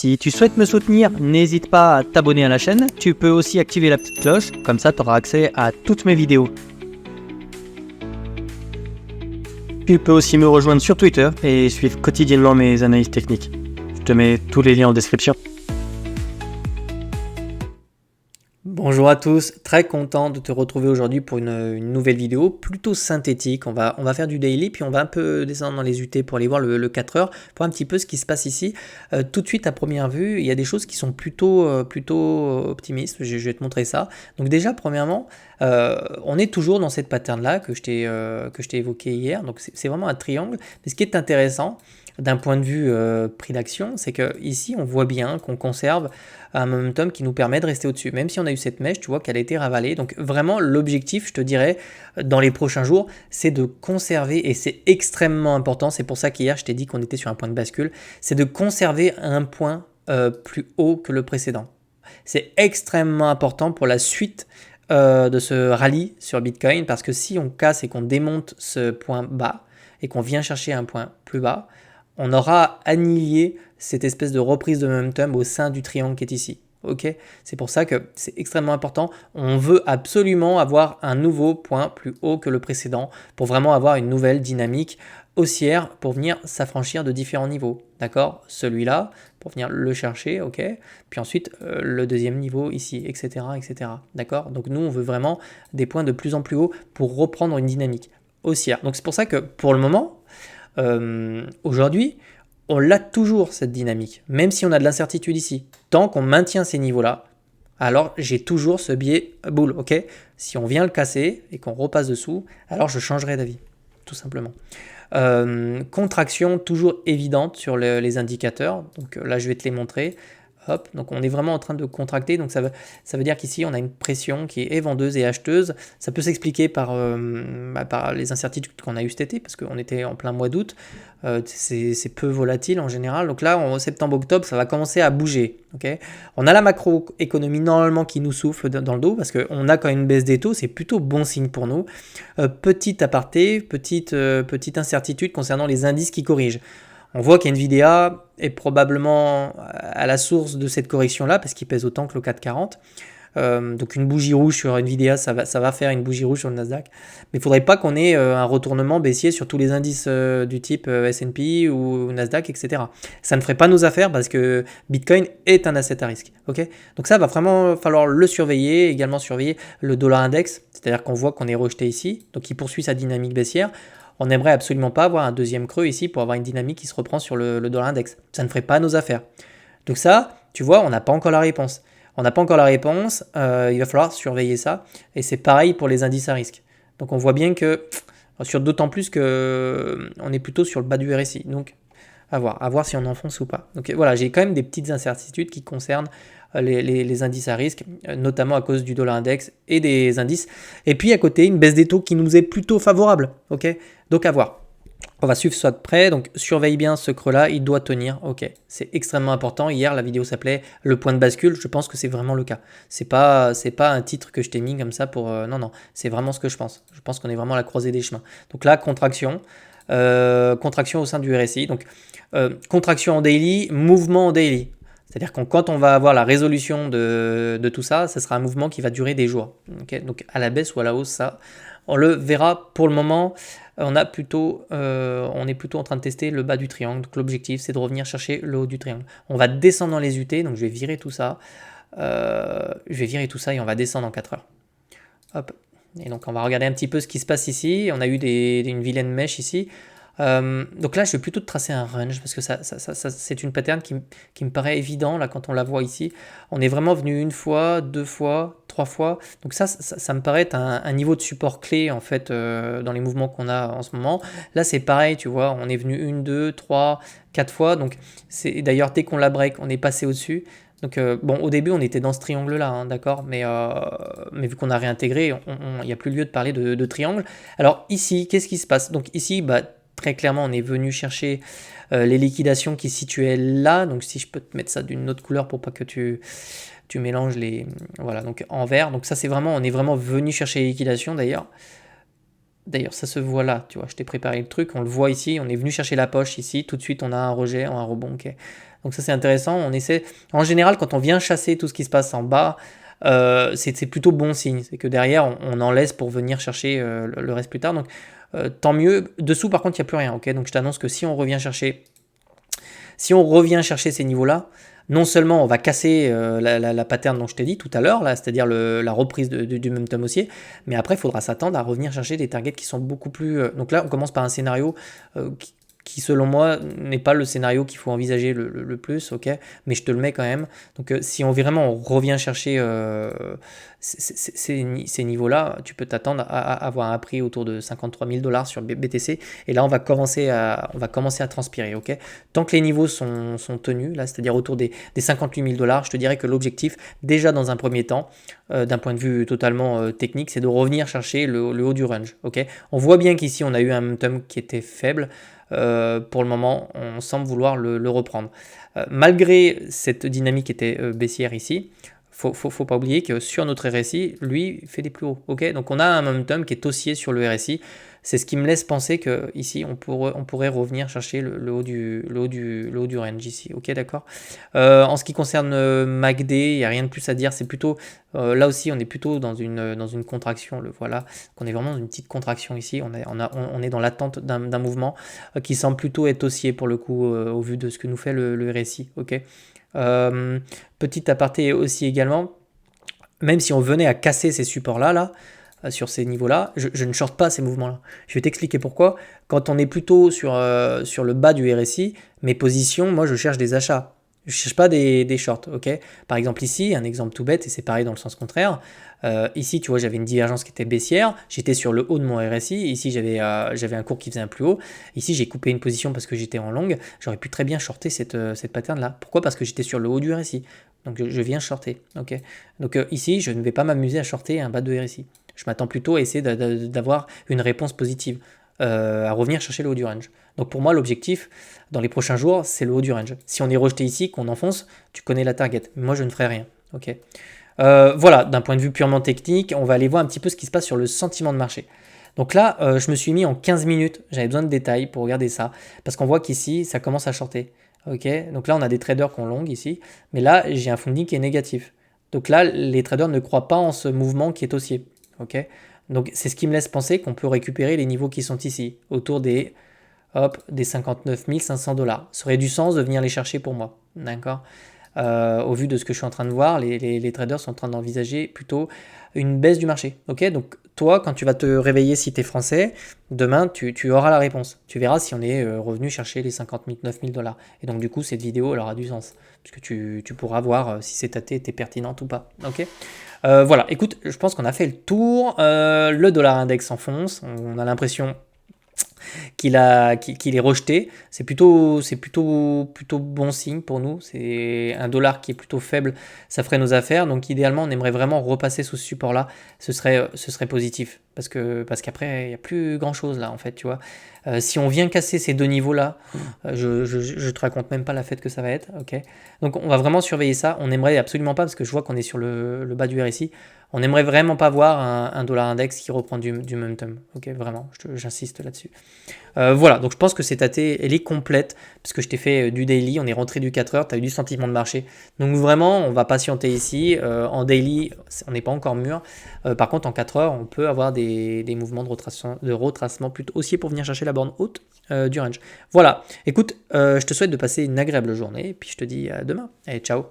Si tu souhaites me soutenir, n'hésite pas à t'abonner à la chaîne. Tu peux aussi activer la petite cloche, comme ça tu auras accès à toutes mes vidéos. Tu peux aussi me rejoindre sur Twitter et suivre quotidiennement mes analyses techniques. Je te mets tous les liens en description. Bonjour à tous, très content de te retrouver aujourd'hui pour une nouvelle vidéo plutôt synthétique. On va faire du daily, puis on va un peu descendre dans les UT pour aller voir le 4 heures, pour un petit peu ce qui se passe ici. Tout de suite à première vue, il y a des choses qui sont plutôt optimistes, je vais te montrer ça. Donc déjà, premièrement, on est toujours dans cette pattern-là que je t'ai évoqué hier, donc c'est vraiment un triangle. Mais ce qui est intéressant, d'un point de vue prix d'action, c'est que ici on voit bien qu'on conserve un momentum qui nous permet de rester au-dessus. Même si on a eu cette mèche, tu vois qu'elle a été ravalée. Donc vraiment l'objectif, je te dirais, dans les prochains jours, c'est de conserver, et c'est extrêmement important, c'est pour ça qu'hier je t'ai dit qu'on était sur un point de bascule, c'est de conserver un point plus haut que le précédent. C'est extrêmement important pour la suite de ce rallye sur Bitcoin, parce que si on casse et qu'on démonte ce point bas, et qu'on vient chercher un point plus bas, on aura annihilé cette espèce de reprise de momentum au sein du triangle qui est ici. Ok, c'est pour ça que c'est extrêmement important. On veut absolument avoir un nouveau point plus haut que le précédent pour vraiment avoir une nouvelle dynamique haussière pour venir s'affranchir de différents niveaux. D'accord, celui-là pour venir le chercher, ok. Puis ensuite le deuxième niveau ici, etc., etc. D'accord. Donc nous on veut vraiment des points de plus en plus haut pour reprendre une dynamique haussière. Donc c'est pour ça que pour le moment, aujourd'hui, on l'a toujours cette dynamique, même si on a de l'incertitude ici. Tant qu'on maintient ces niveaux-là, alors j'ai toujours ce biais boule, ok. Si on vient le casser et qu'on repasse dessous, alors je changerai d'avis, tout simplement. Contraction toujours évidente sur les indicateurs, donc là je vais te les montrer. Hop, donc on est vraiment en train de contracter, donc ça veut dire qu'ici on a une pression qui est vendeuse et acheteuse. Ça peut s'expliquer par les incertitudes qu'on a eu cet été, parce qu'on était en plein mois d'août, c'est peu volatile en général. Donc là, en septembre-octobre, ça va commencer à bouger. Okay, on a la macroéconomie normalement qui nous souffle dans le dos, parce qu'on a quand même une baisse des taux, c'est plutôt bon signe pour nous. Petit aparté, petite incertitude concernant les indices qui corrigent. On voit qu'NVIDIA est probablement à la source de cette correction-là, parce qu'il pèse autant que le 440. Donc une bougie rouge sur NVIDIA, ça va faire une bougie rouge sur le Nasdaq. Mais il ne faudrait pas qu'on ait un retournement baissier sur tous les indices du type S&P ou Nasdaq, etc. Ça ne ferait pas nos affaires, parce que Bitcoin est un asset à risque. Okay, donc ça va vraiment falloir le surveiller, également surveiller le dollar index, c'est-à-dire qu'on voit qu'on est rejeté ici, donc il poursuit sa dynamique baissière. On n'aimerait absolument pas avoir un deuxième creux ici pour avoir une dynamique qui se reprend sur le dollar index. Ça ne ferait pas nos affaires. Donc ça, tu vois, on n'a pas encore la réponse. On n'a pas encore la réponse, il va falloir surveiller ça. Et c'est pareil pour les indices à risque. Donc on voit bien que, d'autant plus qu'on est plutôt sur le bas du RSI. Donc à voir si on enfonce ou pas. Donc voilà, j'ai quand même des petites incertitudes qui concernent les indices à risque, notamment à cause du dollar index et des indices. Et puis à côté, une baisse des taux qui nous est plutôt favorable. Ok, donc à voir. On va suivre ça de près, donc surveille bien ce creux-là, il doit tenir, ok. C'est extrêmement important. Hier, la vidéo s'appelait le point de bascule, je pense que c'est vraiment le cas. C'est pas un titre que je t'ai mis comme ça pour... non, c'est vraiment ce que je pense. Je pense qu'on est vraiment à la croisée des chemins. Donc là, contraction au sein du RSI. Donc contraction en daily, mouvement en daily. C'est-à-dire que quand on va avoir la résolution de tout ça, ça sera un mouvement qui va durer des jours. Okay, donc à la baisse ou à la hausse, ça, on le verra. Pour le moment, on est plutôt en train de tester le bas du triangle. Donc l'objectif, c'est de revenir chercher le haut du triangle. On va descendre dans les UT, donc je vais virer tout ça. Et on va descendre en 4 heures. Hop. Et donc on va regarder un petit peu ce qui se passe ici. On a eu une vilaine mèche ici. Donc là, je vais plutôt te tracer un range, parce que ça c'est une pattern qui me paraît évident là quand on la voit ici. On est vraiment venu une fois, deux fois, trois fois. Donc ça me paraît être un niveau de support clé en fait dans les mouvements qu'on a en ce moment. Là, c'est pareil, tu vois, on est venu une, deux, trois, quatre fois. Donc c'est d'ailleurs dès qu'on la break, on est passé au-dessus. Donc bon, au début, on était dans ce triangle-là, hein, d'accord, mais vu qu'on a réintégré, il n'y a plus lieu de parler de triangle. Alors ici, qu'est-ce qui se passe? Donc ici, très clairement, on est venu chercher les liquidations qui se situaient là. Donc si je peux te mettre ça d'une autre couleur pour pas que tu mélanges les... Voilà, donc en vert. Donc ça, c'est vraiment, on est vraiment venu chercher les liquidations d'ailleurs. D'ailleurs, ça se voit là, tu vois, je t'ai préparé le truc, on le voit ici, on est venu chercher la poche ici, tout de suite on a un rejet, un rebond, ok. Donc ça c'est intéressant, on essaie, en général quand on vient chasser tout ce qui se passe en bas, c'est plutôt bon signe, c'est que derrière on en laisse pour venir chercher le reste plus tard, donc tant mieux. Dessous par contre il n'y a plus rien, ok, donc je t'annonce que si on revient chercher ces niveaux-là, non seulement on va casser la pattern dont je t'ai dit tout à l'heure, là, c'est-à-dire la reprise du momentum haussier, mais après il faudra s'attendre à revenir chercher des targets qui sont beaucoup plus... donc là on commence par un scénario qui selon moi n'est pas le scénario qu'il faut envisager le plus, ok, mais je te le mets quand même. Donc si on vraiment on revient chercher ces niveaux-là, tu peux t'attendre à avoir un prix autour de 53 000 $ sur BTC, et là on va commencer à transpirer, ok. Tant que les niveaux sont tenus, là, c'est-à-dire autour des 58 000 $, je te dirais que l'objectif, déjà dans un premier temps, d'un point de vue totalement technique, c'est de revenir chercher le haut du range, ok. On voit bien qu'ici on a eu un momentum qui était faible. Pour le moment, on semble vouloir le reprendre. Malgré cette dynamique qui était baissière ici, faut pas oublier que sur notre RSI, lui, fait des plus hauts. Okay, donc on a un momentum qui est haussier sur le RSI. C'est ce qui me laisse penser que ici on pourrait revenir chercher le haut du range ici. Ok, d'accord. En ce qui concerne MACD, il n'y a rien de plus à dire. C'est plutôt là aussi on est plutôt dans une contraction. Le voilà, qu'on est vraiment dans une petite contraction ici. On est dans l'attente d'un mouvement qui semble plutôt être haussier pour le coup au vu de ce que nous fait le RSI. Ok. Petit aparté aussi également, même si on venait à casser ces supports-là, sur ces niveaux-là, je ne short pas ces mouvements-là. Je vais t'expliquer pourquoi. Quand on est plutôt sur le bas du RSI, mes positions, moi je cherche des achats. Je ne cherche pas des shorts, ok. Par exemple ici, un exemple tout bête, et c'est pareil dans le sens contraire. Ici, tu vois, j'avais une divergence qui était baissière. J'étais sur le haut de mon RSI. Ici, j'avais un cours qui faisait un plus haut. Ici, j'ai coupé une position parce que j'étais en longue. J'aurais pu très bien shorter cette pattern-là. Pourquoi? Parce que j'étais sur le haut du RSI. Donc, je viens shorter, ok. Donc, ici, je ne vais pas m'amuser à shorter un bas de RSI. Je m'attends plutôt à essayer d'avoir une réponse positive, à revenir chercher le haut du range. Donc pour moi, l'objectif dans les prochains jours, c'est le haut du range. Si on est rejeté ici, qu'on enfonce, tu connais la target. Moi, je ne ferai rien. Ok. Voilà, d'un point de vue purement technique, on va aller voir un petit peu ce qui se passe sur le sentiment de marché. Donc là, je me suis mis en 15 minutes. J'avais besoin de détails pour regarder ça, parce qu'on voit qu'ici, ça commence à shorter. Ok. Donc là, on a des traders qui ont long ici, mais là, j'ai un funding qui est négatif. Donc là, les traders ne croient pas en ce mouvement qui est haussier. Ok, donc c'est ce qui me laisse penser qu'on peut récupérer les niveaux qui sont ici, autour des 59 500 $. Ça aurait du sens de venir les chercher pour moi, d'accord. Au vu de ce que je suis en train de voir, les traders sont en train d'envisager plutôt une baisse du marché. Ok, donc toi, quand tu vas te réveiller, si tu es français, demain, tu auras la réponse. Tu verras si on est revenu chercher les 59 000 $. Et donc, du coup, cette vidéo, elle aura du sens, puisque tu pourras voir si cette AT était pertinente ou pas. Ok. Voilà, écoute, je pense qu'on a fait le tour. Le dollar index s'enfonce. On a l'impression qu'il est rejeté. C'est plutôt bon signe pour nous. C'est un dollar qui est plutôt faible, ça ferait nos affaires. Donc idéalement, on aimerait vraiment repasser sous ce support-là. Ce serait positif. Parce qu'après, il n'y a plus grand-chose là, en fait, tu vois. Si on vient casser ces deux niveaux-là, je te raconte même pas la fête que ça va être, ok. Donc on va vraiment surveiller ça. On n'aimerait absolument pas, parce que je vois qu'on est sur le bas du RSI, on n'aimerait vraiment pas voir un dollar index qui reprend du momentum, ok, vraiment, j'insiste là-dessus. Voilà, donc je pense que cette AT, elle est complète, parce que je t'ai fait du daily, on est rentré du 4 heures, tu as eu du sentiment de marché. Donc vraiment, on va patienter ici. En daily, on n'est pas encore mûr. Par contre, en 4 heures, on peut avoir des mouvements de retracement plutôt haussier pour venir chercher la borne haute du range. Voilà, écoute, je te souhaite de passer une agréable journée, et puis je te dis à demain. Allez, ciao.